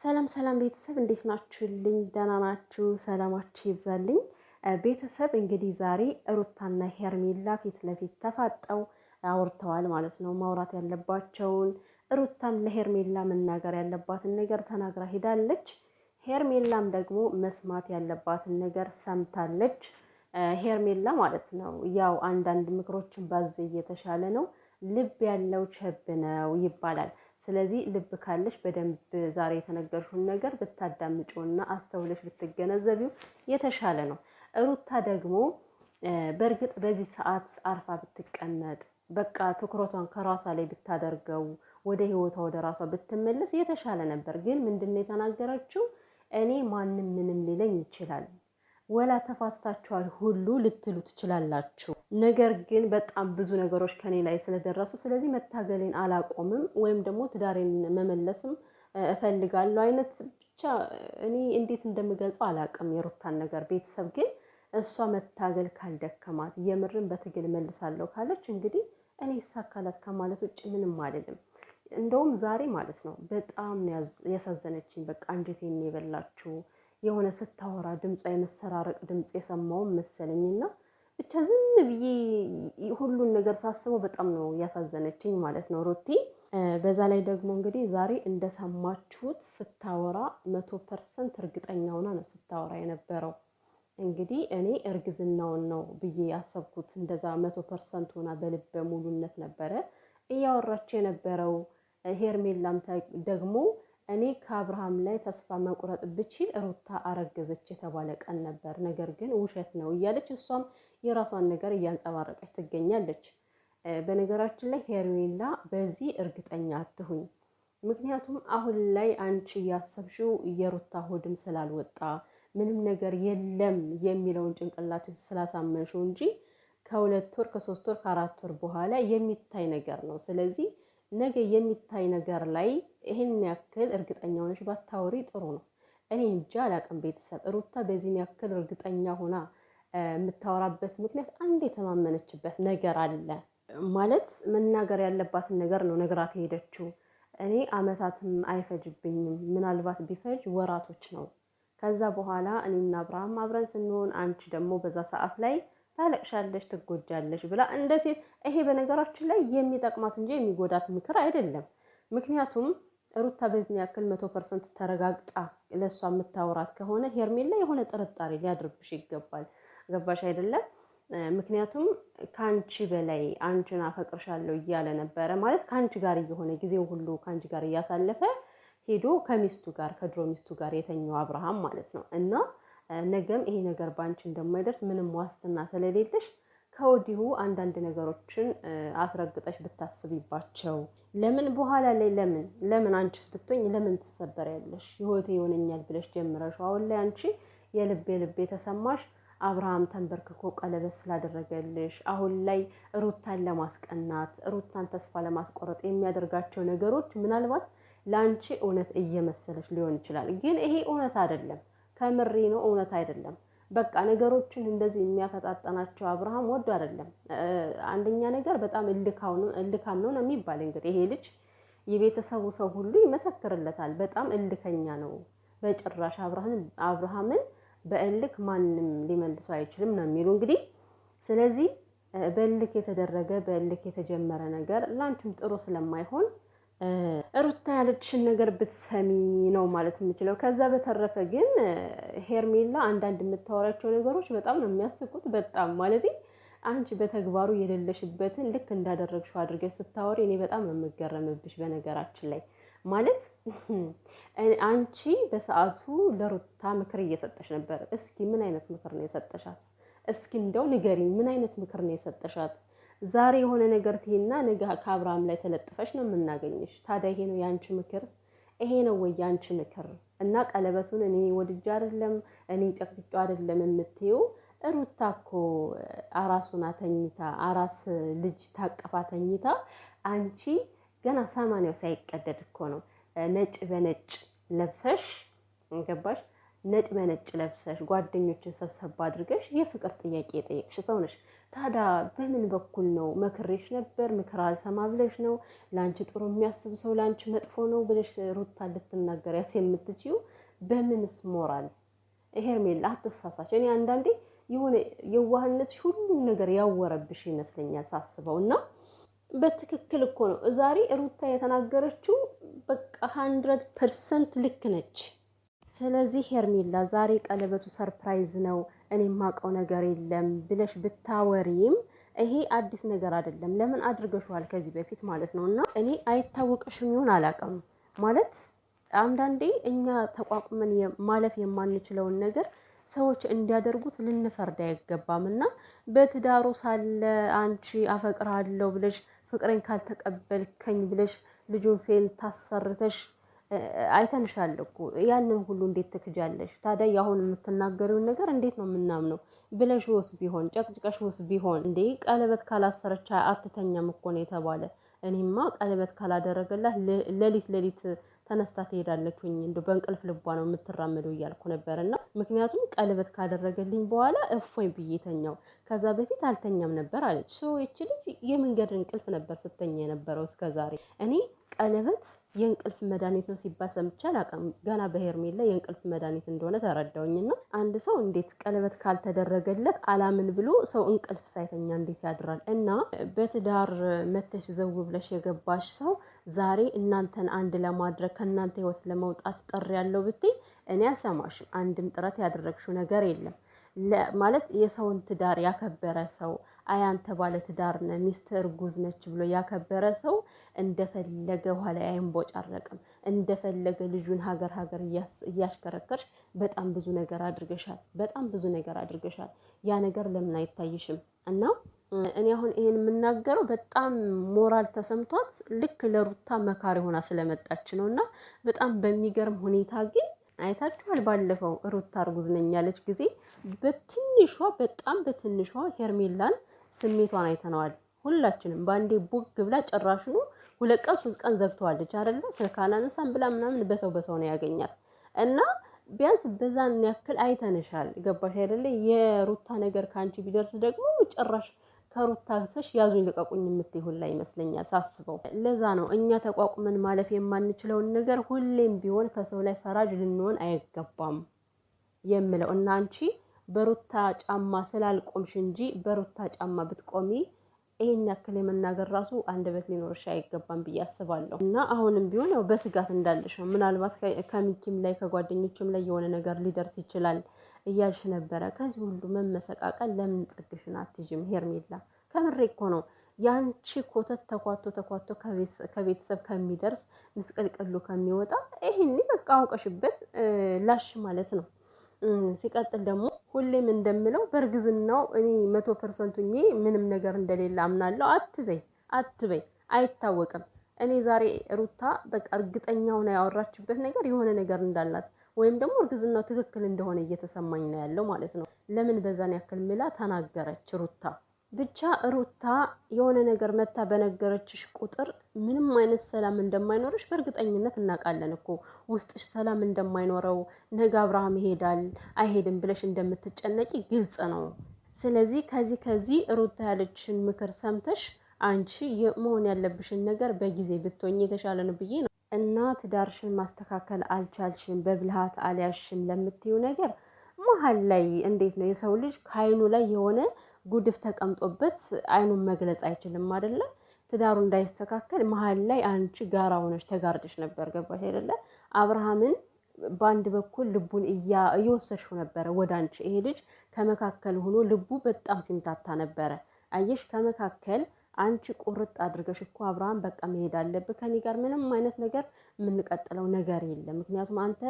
ሰላም ሰላም ቤተሰብ እንዴት ናችሁልኝ? ደህና ናችሁ? ሰላማችሁ ይብዛልኝ። ቤተሰብ እንግዲህ ዛሬ ሩታና ሄርሜላ ፊት ለፊት ተፋጠው አውርተዋል ማለት ነው። ማውራት ያለባቸውን ሩታም ለሄርሜላ መናገር ያለባትን ነገር ተናግራ ሄዳለች። ሄርሜላም ደግሞ መስማት ያለባትን ነገር ሰምታለች። ሄርሜላ ማለት ነው ያው አንዳንድ ምክሮችን ባዘ የተሻለ ነው። ልብ ያለው ቸብ ነው ይባላል። ስለዚህ ልብ ካለሽ በደንብ ዛሬ የተነገርሽውን ነገር ብታዳምጪውና አስተውለሽ ብትገነዘቢው የተሻለ ነው። ሩታ ደግሞ በእርግጥ በዚህ ሰዓት አርፋ ብትቀመጥ በቃ ትኩረቷን ከራሷ ላይ ብታደርገው ወደ ህይወቷ ወደ ራሷ ብትመለስ የተሻለ ነበር። ግን ምንድነው የተናገረችው? እኔ ማንም ምንም ሊለኝ ይችላል ወላ ተፋታችኋል ሁሉ ልትሉ ትችላላችሁ። ነገር ግን በጣም ብዙ ነገሮች ከኔ ላይ ስለደረሱ ስለዚህ መታገሌን አላቆምም ወይም ደግሞ ትዳሬን መመለስም እፈልጋለሁ አይነት ብቻ እኔ እንዴት እንደምገልጸው አላውቅም። የሩታን ነገር ቤተሰብ ግን እሷ መታገል ካልደከማት የምርን በትግል መልሳለሁ ካለች እንግዲህ እኔ ይሳካላት ከማለት ውጭ ምንም አልልም። እንደውም ዛሬ ማለት ነው በጣም ያሳዘነችኝ። በቃ አንጀቴን የበላችሁ የሆነ ስታወራ ድምጿ የመሰራረቅ ድምጽ የሰማውን መሰለኝና ብቻ ዝም ብዬ ሁሉን ነገር ሳስበው በጣም ነው ያሳዘነችኝ ማለት ነው ሩቲ። በዛ ላይ ደግሞ እንግዲህ ዛሬ እንደሰማችሁት ስታወራ 100% እርግጠኛ ሆና ነው ስታወራ የነበረው። እንግዲህ እኔ እርግዝናውን ነው ብዬ ያሰብኩት እንደዛ 100% ሆና በልበ ሙሉነት ነበረ እያወራች የነበረው። ሄርሜላም ደግሞ እኔ ከአብርሃም ላይ ተስፋ መቁረጥ ብችል ሩታ አረገዘች የተባለ ቀን ነበር፣ ነገር ግን ውሸት ነው እያለች እሷም የራሷን ነገር እያንጸባረቀች ትገኛለች። በነገራችን ላይ ሄርሜላ በዚህ እርግጠኛ አትሁኝ። ምክንያቱም አሁን ላይ አንቺ እያሰብሽው የሩታ ሆድም ስላልወጣ ምንም ነገር የለም የሚለውን ጭንቅላችን ስላሳመንሽው እንጂ ከ2 ወር ከ3 ወር ከ4 ወር በኋላ የሚታይ ነገር ነው። ስለዚህ ነገ የሚታይ ነገር ላይ ይሄን ያክል እርግጠኛ ሆነሽ ባታወሪ ጥሩ ነው። እኔ እንጃ አላቅም። ቤተሰብ ሩታ በዚህ ያክል እርግጠኛ ሆና የምታወራበት ምክንያት አንድ የተማመነችበት ነገር አለ ማለት መናገር ያለባትን ነገር ነው ነግራት ሄደችው። እኔ አመታትም አይፈጅብኝም፣ ምናልባት ቢፈጅ ወራቶች ነው። ከዛ በኋላ እኔና አብርሃም አብረን ስንሆን አንቺ ደግሞ በዛ ሰዓት ላይ ታለቅሻለሽ ትጎጃለሽ ብላ እንደ ሴት ይሄ በነገራችን ላይ የሚጠቅማት እንጂ የሚጎዳት ምክር አይደለም። ምክንያቱም ሩታ በዚህ ያክል 100% ተረጋግጣ ለሷ የምታወራት ከሆነ ሄርሜላ የሆነ ጥርጣሬ ሊያድርብሽ ይገባል። ገባሽ አይደለም? ምክንያቱም ካንቺ በላይ አንቺን አፈቅርሻለሁ እያለ ነበረ ማለት ካንቺ ጋር እየሆነ ጊዜው ሁሉ ካንቺ ጋር እያሳለፈ ሄዶ ከሚስቱ ጋር ከድሮ ሚስቱ ጋር የተኛው አብርሃም ማለት ነው። እና ነገም ይሄ ነገር ባንቺ እንደማይደርስ ምንም ዋስትና ስለሌለሽ ከወዲሁ አንዳንድ ነገሮችን አስረግጠሽ ብታስቢባቸው። ለምን በኋላ ላይ ለምን አንቺስ ብትሆኝ ለምን ትሰበሪያለሽ? ህይወቴ ይሆነኛል ብለሽ ጀምረሽ አሁን ላይ አንቺ የልቤ ተሰማሽ አብርሃም ተንበርክኮ ቀለበት ስላደረገልሽ አሁን ላይ ሩታን ለማስቀናት ሩታን ተስፋ ለማስቆረጥ የሚያደርጋቸው ነገሮች ምናልባት ላንቺ እውነት እየመሰለሽ ሊሆን ይችላል። ግን ይሄ እውነት አይደለም። ከምሬ ነው፣ እውነት አይደለም። በቃ ነገሮችን እንደዚህ የሚያፈጣጠናቸው አብርሃም ወዶ አይደለም። አንደኛ ነገር በጣም እልካም ነው የሚባል እንግዲህ ይሄ ልጅ የቤተሰቡ ሰው ሁሉ ይመሰክርለታል። በጣም እልከኛ ነው። በጭራሽ አብርሃምን በእልክ ማንም ሊመልሰው አይችልም ነው የሚሉ እንግዲህ። ስለዚህ በእልክ የተደረገ በእልክ የተጀመረ ነገር ላንቺም ጥሩ ስለማይሆን ሩታ ያለችሽን ነገር ብትሰሚ ነው ማለት የምችለው። ከዛ በተረፈ ግን ሄርሜላ አንዳንድ የምታወራቸው ነገሮች በጣም ነው የሚያስቁት። በጣም ማለት አንቺ በተግባሩ የሌለሽበትን ልክ እንዳደረግሽው አድርገሽ ስታወሪ እኔ በጣም ነው የምገረምብሽ። በነገራችን ላይ ማለት አንቺ በሰዓቱ ለሩታ ምክር እየሰጠሽ ነበር። እስኪ ምን አይነት ምክር ነው የሰጠሻት? እስኪ እንደው ንገሪኝ፣ ምን አይነት ምክር ነው የሰጠሻት? ዛሬ የሆነ ነገር ትይና ነገ ከአብርሃም ላይ ተለጥፈሽ ነው የምናገኝሽ። ታዲያ ይሄ ነው ያንቺ ምክር? ይሄ ነው ወይ ያንቺ ምክር? እና ቀለበቱን እኔ ወድጄ አይደለም እኔ ጨቅጭቄው አይደለም የምትይው። ሩታ እኮ አራሱና ተኝታ አራስ ልጅ ታቀፋ ተኝታ አንቺ ገና 80 ሳይቀደድ እኮ ነው ነጭ በነጭ ለብሰሽ ገባሽ? ነጭ በነጭ ለብሰሽ ጓደኞችን ሰብሰብ አድርገሽ የፍቅር ጥያቄ የጠየቅሽ ሰው ነሽ። ታዲያ በምን በኩል ነው? መክሬሽ ነበር ምክር አልሰማ ብለሽ ነው? ላንቺ ጥሩ የሚያስብ ሰው ላንቺ መጥፎ ነው ብለሽ ሩታ ልትናገሪያት የምትችይው በምንስ ሞራል? ሄርሜላ አትሳሳች። እኔ አንዳንዴ የሆነ የዋህነትሽ ሁሉም ነገር ያወረብሽ ይመስለኛል ሳስበው እና በትክክል እኮ ነው ዛሬ ሩታ የተናገረችው በቃ 100% ልክ ነች። ስለዚህ ሄርሜላ ዛሬ ቀለበቱ ሰርፕራይዝ ነው እኔ የማውቀው ነገር የለም ብለሽ ብታወሪም ይሄ አዲስ ነገር አይደለም። ለምን አድርገሽዋል ከዚህ በፊት ማለት ነው። እና እኔ አይታወቅሽም ይሁን አላውቅም ማለት አንዳንዴ እኛ ተቋቁመን ማለፍ የማንችለውን ነገር ሰዎች እንዲያደርጉት ልንፈርድ አይገባም። እና በትዳሩ ሳለ አንቺ አፈቅርሃለሁ ብለሽ ፍቅሬን ካልተቀበልከኝ ብለሽ ልጁን ፌን ታሰርተሽ አይተንሻል እኮ ያንን ሁሉ እንዴት ትክጃለሽ? ታዲያ ያሁን የምትናገሪውን ነገር እንዴት ነው የምናምነው? ብለሽውስ ቢሆን ጨቅጭቀሽውስ ቢሆን እንዴ ቀለበት ካላሰረቻ አትተኛም እኮ ነው የተባለ። እኔማ ቀለበት ካላደረገላት ሌሊት ተነስታ ትሄዳለች ወይ እንደው በእንቅልፍ ልቧ ነው የምትራመደው እያልኩ ነበርና ምክንያቱም ቀለበት ካደረገልኝ በኋላ እፎይ ብዬ ተኛው ከዛ በፊት አልተኛም ነበር አለች። እቺ ልጅ የመንገድ እንቅልፍ ነበር ስተኛ የነበረው እስከዛሬ። እኔ ቀለበት የእንቅልፍ መድኃኒት ነው ሲባል ሰምቼ አላውቅም። ገና በሄርሜላ የእንቅልፍ መድኃኒት እንደሆነ ተረዳውኝና አንድ ሰው እንዴት ቀለበት ካልተደረገለት አላምን ብሎ ሰው እንቅልፍ ሳይተኛ እንዴት ያድራል? እና በትዳር መተሽ ዘው ብለሽ የገባሽ ሰው ዛሬ እናንተን አንድ ለማድረግ ከእናንተ ህይወት ለመውጣት ጥሪ ያለው ብትይ እኔ አልሰማሽም። አንድም ጥረት ያደረግሽው ነገር የለም። ማለት የሰውን ትዳር ያከበረ ሰው አያንተ ባለ ትዳር ነህ ሚስት እርጉዝ ነች ብሎ ያከበረ ሰው እንደፈለገ ኋላ አይንቦጫረቅም። እንደፈለገ ልጁን ሀገር እያሽከረከርሽ በጣም ብዙ ነገር አድርገሻል። በጣም ብዙ ነገር አድርገሻል። ያ ነገር ለምን አይታይሽም? እና እኔ አሁን ይሄን የምናገረው በጣም ሞራል ተሰምቷት ልክ ለሩታ መካሪ ሆና ስለመጣች ነውና በጣም በሚገርም ሁኔታ ግን አይታችኋል። ባለፈው ሩታ እርጉዝ ነኝ ያለች ጊዜ በትንሿ በጣም በትንሿ ሄርሜላን ስሜቷን አይተነዋል ሁላችንም። ባንዴ ቡግ ብላ ጭራሽኑ 2 ቀን 3 ቀን ዘግተዋለች አይደለ? ስልክ አላነሳም ብላ ምናምን በሰው ነው ያገኛት እና ቢያንስ በዛን ያክል አይተንሻል። ገባሽ አይደለ? የሩታ ነገር ካንቺ ቢደርስ ደግሞ ጭራሽ ከሩታ ሰሽ ያዙኝ ልቀቁኝ የምትይ ሁላ ይመስለኛል ሳስበው። ለዛ ነው እኛ ተቋቁመን ማለፍ የማንችለውን ነገር ሁሌም ቢሆን ከሰው ላይ ፈራጅ ልንሆን አይገባም የምለው። እና አንቺ በሩታ ጫማ ስላልቆምሽ እንጂ በሩታ ጫማ ብትቆሚ ይሄን ያክል የመናገር ራሱ አንደበት ሊኖርሽ አይገባም ብዬ አስባለሁ። እና አሁንም ቢሆን ያው በስጋት እንዳለሽ ነው። ምናልባት ከሚኪም ላይ ከጓደኞችም ላይ የሆነ ነገር ሊደርስ ይችላል እያልሽ ነበረ። ከዚህ ሁሉ መመሰቃቀል ለምን ጥግሽን አትይዥም ሄርሜላ? ከምሬ እኮ ነው። ያንቺ ኮተት ተኳቶ ከቤተሰብ ከሚደርስ ምስቅልቅሉ ከሚወጣ ይሄን በቃ አውቀሽበት ላሽ ማለት ነው። ሲቀጥል ደግሞ ሁሌም እንደምለው በእርግዝናው እኔ 100% ምንም ነገር እንደሌለ አምናለሁ አትበይ አይታወቅም። እኔ ዛሬ ሩታ በቃ እርግጠኛው ነው ያወራችበት ነገር የሆነ ነገር እንዳላት ወይም ደግሞ እርግዝናው ትክክል እንደሆነ እየተሰማኝ ነው ያለው ማለት ነው። ለምን በዛን ያክል ምላ ተናገረች ሩታ? ብቻ ሩታ የሆነ ነገር መታ በነገረችሽ ቁጥር ምንም አይነት ሰላም እንደማይኖርሽ በእርግጠኝነት እናውቃለን እኮ። ውስጥሽ ሰላም እንደማይኖረው ነገ አብርሃም ይሄዳል አይሄድም ብለሽ እንደምትጨነቂ ግልጽ ነው። ስለዚህ ከዚህ ሩታ ያለችሽን ምክር ሰምተሽ አንቺ መሆን ያለብሽን ነገር በጊዜ ብትሆኚ የተሻለ ነው ብዬ ነው። እና ትዳርሽን ማስተካከል አልቻልሽም በብልሃት አልያሽም ለምትዩ ነገር መሀል ላይ እንዴት ነው የሰው ልጅ ከአይኑ ላይ የሆነ ጉድፍ ተቀምጦበት አይኑን መግለጽ አይችልም አይደለ? ትዳሩ እንዳይስተካከል መሀል ላይ አንቺ ጋራ ሆነሽ ተጋርደሽ ነበር። ገባሽ አይደለ? አብርሃምን በአንድ በኩል ልቡን እየወሰድሽው ነበረ ወደ አንቺ። ይሄ ልጅ ከመካከል ሆኖ ልቡ በጣም ሲምታታ ነበረ። አየሽ ከመካከል አንቺ ቁርጥ አድርገሽ እኮ አብርሃም በቃ መሄድ አለብህ ከኔ ጋር ምንም አይነት ነገር የምንቀጥለው ነገር የለም። ምክንያቱም አንተ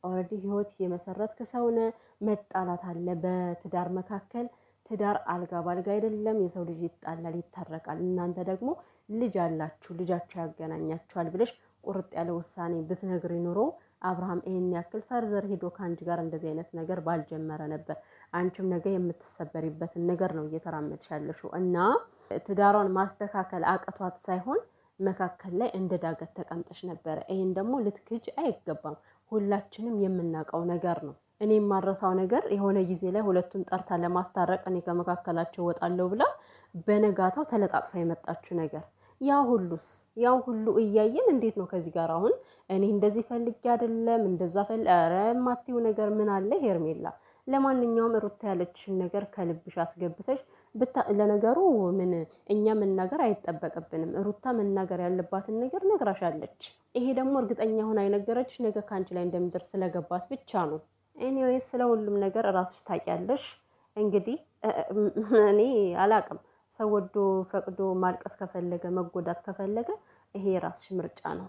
ኦልሬዲ ህይወት የመሰረትክ ሰው ነህ። መጣላት አለ በትዳር መካከል። ትዳር አልጋ ባልጋ አይደለም። የሰው ልጅ ይጣላል ይታረቃል። እናንተ ደግሞ ልጅ አላችሁ ልጃችሁ ያገናኛችኋል ብለሽ ቁርጥ ያለ ውሳኔ ብትነግሪ ኑሮ አብርሃም ይሄን ያክል ፈርዘር ሄዶ ከአንቺ ጋር እንደዚህ አይነት ነገር ባልጀመረ ነበር። አንቺም ነገ የምትሰበሪበትን ነገር ነው እየተራመድሽ ያለሽው። እና ትዳሯን ማስተካከል አቅቷት ሳይሆን መካከል ላይ እንደ ዳገት ተቀምጠሽ ነበረ። ይሄን ደግሞ ልትክጅ አይገባም። ሁላችንም የምናውቀው ነገር ነው። እኔ የማረሳው ነገር የሆነ ጊዜ ላይ ሁለቱን ጠርታ ለማስታረቅ እኔ ከመካከላቸው ወጣለሁ ብላ በነጋታው ተለጣጥፋ የመጣችው ነገር ያው ሁሉ እያየን እንዴት ነው ከዚህ ጋር አሁን እኔ እንደዚህ ፈልጌ አይደለም እንደዛ ኧረ የማትይው ነገር ምን አለ ሄርሜላ? ለማንኛውም ሩታ ያለችሽን ነገር ከልብሽ አስገብተሽ ለነገሩ ምን እኛ መናገር አይጠበቅብንም። ሩታ መናገር ያለባትን ነገር ነግራሻለች። ይሄ ደግሞ እርግጠኛ ሆና የነገረችሽ ነገ ካንቺ ላይ እንደሚደርስ ስለገባት ብቻ ነው። ኤኒዌይስ ስለ ሁሉም ነገር ራስሽ ታውቂያለሽ። እንግዲህ እኔ አላቅም። ሰው ወዶ ፈቅዶ ማልቀስ ከፈለገ መጎዳት ከፈለገ ይሄ የራስሽ ምርጫ ነው።